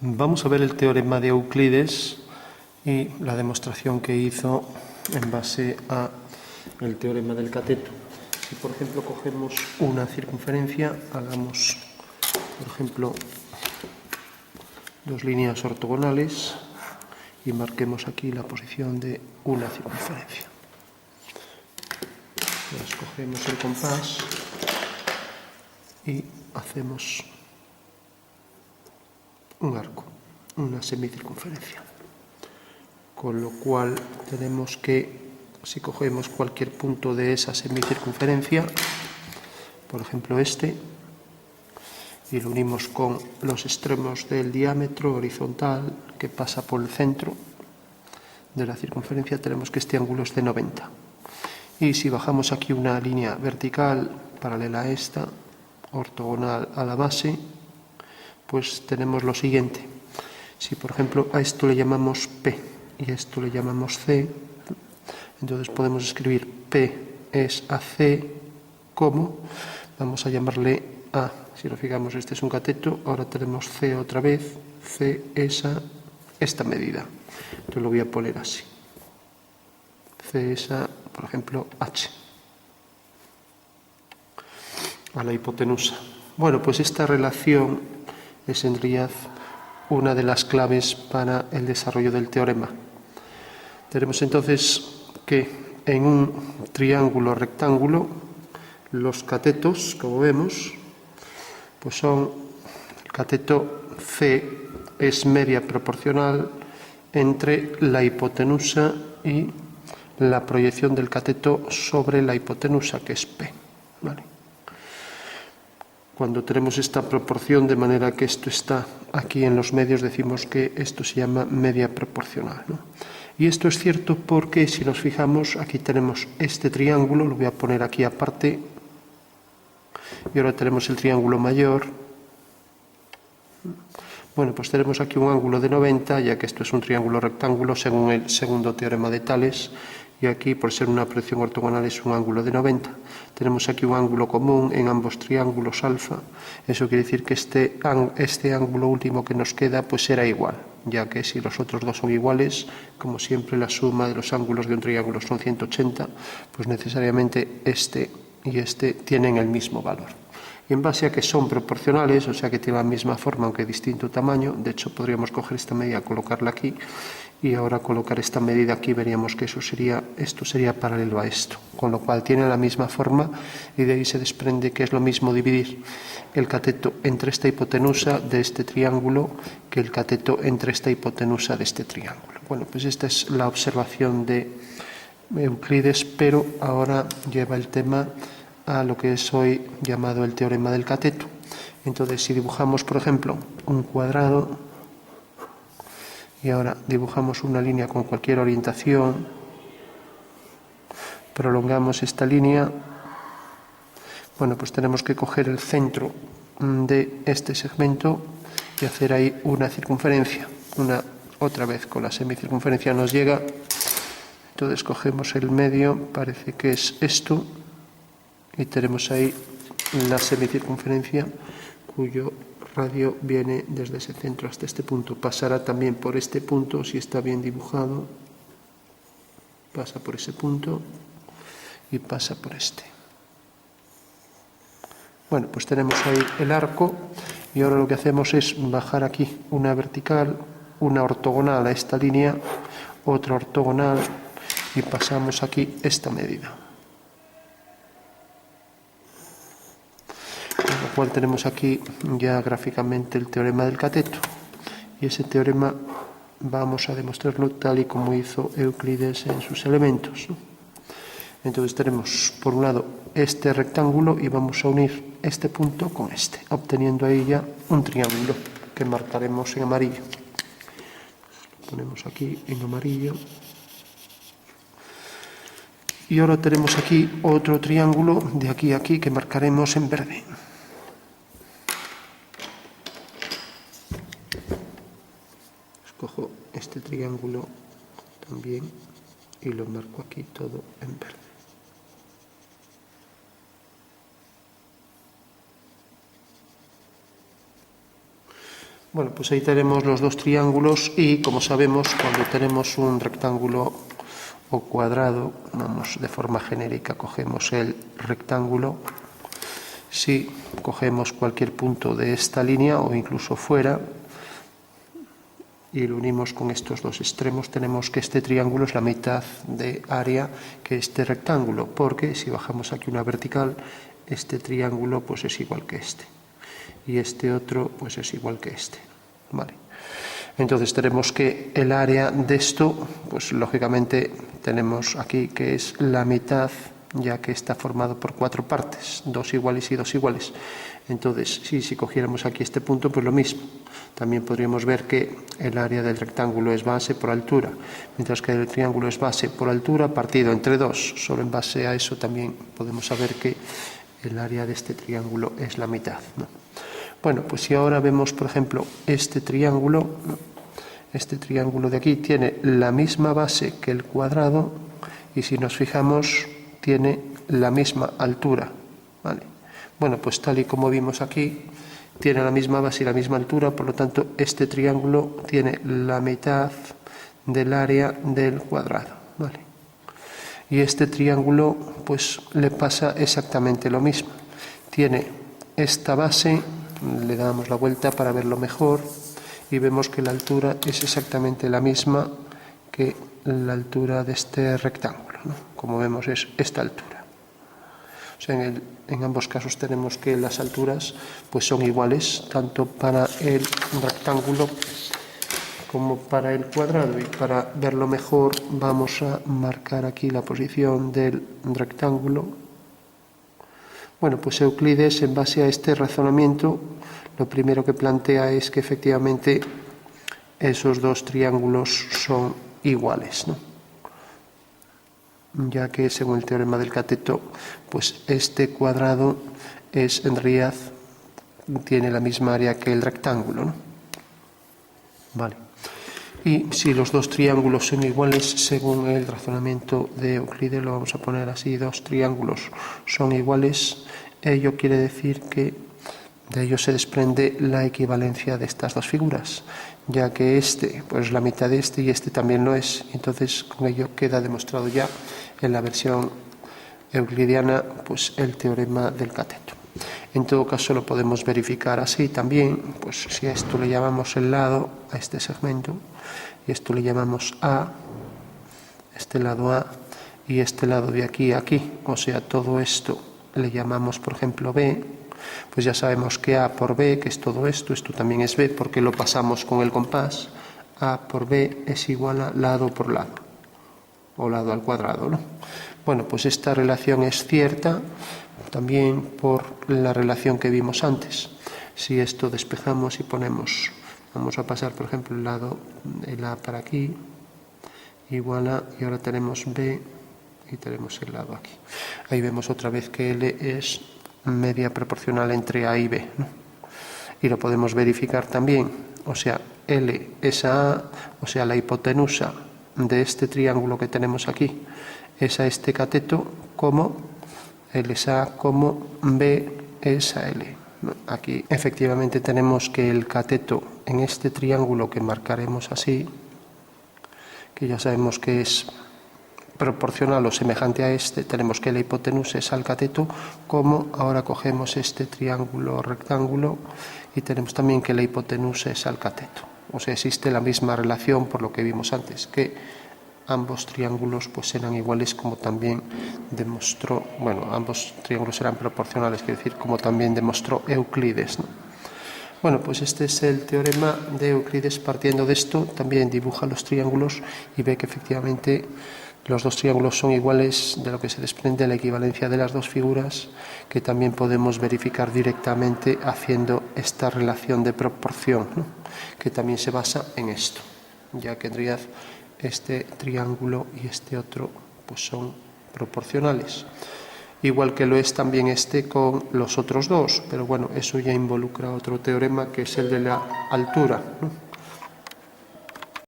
Vamos a ver el teorema de Euclides y la demostración que hizo en base a el teorema del cateto. Si por ejemplo cogemos una circunferencia, hagamos por ejemplo dos líneas ortogonales y marquemos aquí la posición de una circunferencia. Escogemos el compás y hacemos un arco, una semicircunferencia. Con lo cual tenemos que, si cogemos cualquier punto de esa semicircunferencia, por ejemplo este, y lo unimos con los extremos del diámetro horizontal que pasa por el centro de la circunferencia, tenemos que este ángulo es de 90. Y si bajamos aquí una línea vertical paralela a esta, ortogonal a la base, pues tenemos lo siguiente. Si por ejemplo a esto le llamamos P y a esto le llamamos C, entonces podemos escribir P es AC como, vamos a llamarle A. Si nos fijamos, este es un cateto, ahora tenemos C otra vez, C es esta medida. Entonces lo voy a poner así. C es a, por ejemplo, H. A la hipotenusa. Bueno, pues esta relación es en realidad una de las claves para el desarrollo del teorema. Tenemos entonces que en un triángulo rectángulo los catetos, como vemos, pues son, el cateto C es media proporcional entre la hipotenusa y la proyección del cateto sobre la hipotenusa, que es P. ¿Vale? Cuando tenemos esta proporción, de manera que esto está aquí en los medios, decimos que esto se llama media proporcional, ¿no? Y esto es cierto porque, si nos fijamos, aquí tenemos este triángulo, lo voy a poner aquí aparte, y ahora tenemos el triángulo mayor. Bueno, pues tenemos aquí un ángulo de 90, ya que esto es un triángulo rectángulo según el segundo teorema de Tales, y aquí, por ser una proyección ortogonal, es un ángulo de 90. Tenemos aquí un ángulo común en ambos triángulos alfa. Eso quiere decir que este ángulo último que nos queda pues será igual, ya que si los otros dos son iguales, como siempre la suma de los ángulos de un triángulo son 180, pues necesariamente este y este tienen el mismo valor. Y en base a que son proporcionales, o sea que tienen la misma forma aunque distinto tamaño, de hecho podríamos coger esta medida, colocarla aquí, y ahora colocar esta medida aquí, veríamos que esto sería paralelo a esto, con lo cual tiene la misma forma, y de ahí se desprende que es lo mismo dividir el cateto entre esta hipotenusa de este triángulo que el cateto entre esta hipotenusa de este triángulo. Bueno, pues esta es la observación de Euclides, pero ahora lleva el tema a lo que es hoy llamado el teorema del cateto. Entonces, si dibujamos, por ejemplo, un cuadrado, y ahora dibujamos una línea con cualquier orientación, prolongamos esta línea, bueno, pues tenemos que coger el centro de este segmento y hacer ahí una circunferencia. Otra vez con la semicircunferencia nos llega, entonces cogemos el medio, parece que es esto, y tenemos ahí la semicircunferencia cuyo radio viene desde ese centro hasta este punto. Pasará también por este punto, si está bien dibujado, pasa por ese punto y pasa por este. Bueno, pues tenemos ahí el arco, y ahora lo que hacemos es bajar aquí una vertical, una ortogonal a esta línea, otra ortogonal, y pasamos aquí esta medida. Con lo cual tenemos aquí ya gráficamente el teorema del cateto, y ese teorema vamos a demostrarlo tal y como hizo Euclides en sus elementos. Entonces tenemos por un lado este rectángulo y vamos a unir este punto con este, obteniendo ahí ya un triángulo que marcaremos en amarillo. Lo ponemos aquí en amarillo. Y ahora tenemos aquí otro triángulo de aquí a aquí que marcaremos en verde. Escojo este triángulo también y lo marco aquí todo en verde. Bueno, pues ahí tenemos los dos triángulos y, como sabemos, cuando tenemos un rectángulo o cuadrado, vamos, de forma genérica, cogemos el rectángulo. Si cogemos cualquier punto de esta línea o incluso fuera y lo unimos con estos dos extremos, tenemos que este triángulo es la mitad de área que este rectángulo, porque si bajamos aquí una vertical, este triángulo pues es igual que este y este otro pues es igual que este, ¿vale? Entonces tenemos que el área de esto, pues lógicamente tenemos aquí que es la mitad, ya que está formado por 4 partes, 2 iguales y 2 iguales. Entonces, si cogiéramos aquí este punto, pues lo mismo. También podríamos ver que el área del rectángulo es base por altura, mientras que el triángulo es base por altura partido entre 2. Solo en base a eso también podemos saber que el área de este triángulo es la mitad, ¿no? Bueno, pues si ahora vemos, por ejemplo, este triángulo de aquí tiene la misma base que el cuadrado y si nos fijamos tiene la misma altura, ¿vale? Bueno, pues tal y como vimos aquí, tiene la misma base y la misma altura, por lo tanto este triángulo tiene la mitad del área del cuadrado, ¿vale? Y este triángulo pues le pasa exactamente lo mismo, tiene esta base, le damos la vuelta para verlo mejor y vemos que la altura es exactamente la misma que la altura de este rectángulo, ¿no? Como vemos es esta altura. O sea, en ambos casos tenemos que las alturas pues son iguales tanto para el rectángulo como para el cuadrado, y para verlo mejor vamos a marcar aquí la posición del rectángulo. Bueno, pues Euclides, en base a este razonamiento, lo primero que plantea es que efectivamente esos dos triángulos son iguales, ¿no? Ya que según el teorema del cateto, pues este cuadrado es en realidad tiene la misma área que el rectángulo, ¿no? Vale. Y si los dos triángulos son iguales, según el razonamiento de Euclides, lo vamos a poner así, dos triángulos son iguales, ello quiere decir que de ello se desprende la equivalencia de estas dos figuras, ya que este pues la mitad de este y este también lo es. Entonces con ello queda demostrado ya en la versión euclidiana pues el teorema del cateto. En todo caso lo podemos verificar así también, pues si a esto le llamamos el lado, a este segmento, y esto le llamamos A, este lado A, y este lado de aquí a aquí, o sea, todo esto le llamamos, por ejemplo, B, pues ya sabemos que A por B, que es todo esto, esto también es B, porque lo pasamos con el compás, A por B es igual a lado por lado, o lado al cuadrado, ¿no? Bueno, pues esta relación es cierta también por la relación que vimos antes. Si esto despejamos y ponemos, vamos a pasar, por ejemplo, el A para aquí, igual a, y ahora tenemos B y tenemos el lado aquí. Ahí vemos otra vez que L es media proporcional entre A y B, ¿no? Y lo podemos verificar también, o sea, L es a A, o sea, la hipotenusa de este triángulo que tenemos aquí es a este cateto, como L es a A, como B es a L. Aquí efectivamente tenemos que el cateto en este triángulo que marcaremos así, que ya sabemos que es proporcional o semejante a este, tenemos que la hipotenusa es al cateto, como ahora cogemos este triángulo rectángulo y tenemos también que la hipotenusa es al cateto. O sea, existe la misma relación por lo que vimos antes, que ambos triángulos pues eran iguales, como también demostró, bueno, ambos triángulos eran proporcionales, quiero decir, como también demostró Euclides, ¿no? Bueno, pues este es el teorema de Euclides. Partiendo de esto, también dibuja los triángulos y ve que efectivamente los dos triángulos son iguales, de lo que se desprende la equivalencia de las dos figuras, que también podemos verificar directamente haciendo esta relación de proporción, ¿no? Que también se basa en esto, ya que en realidad este triángulo y este otro pues son proporcionales. Igual que lo es también este con los otros dos, pero bueno, eso ya involucra otro teorema que es el de la altura, ¿no?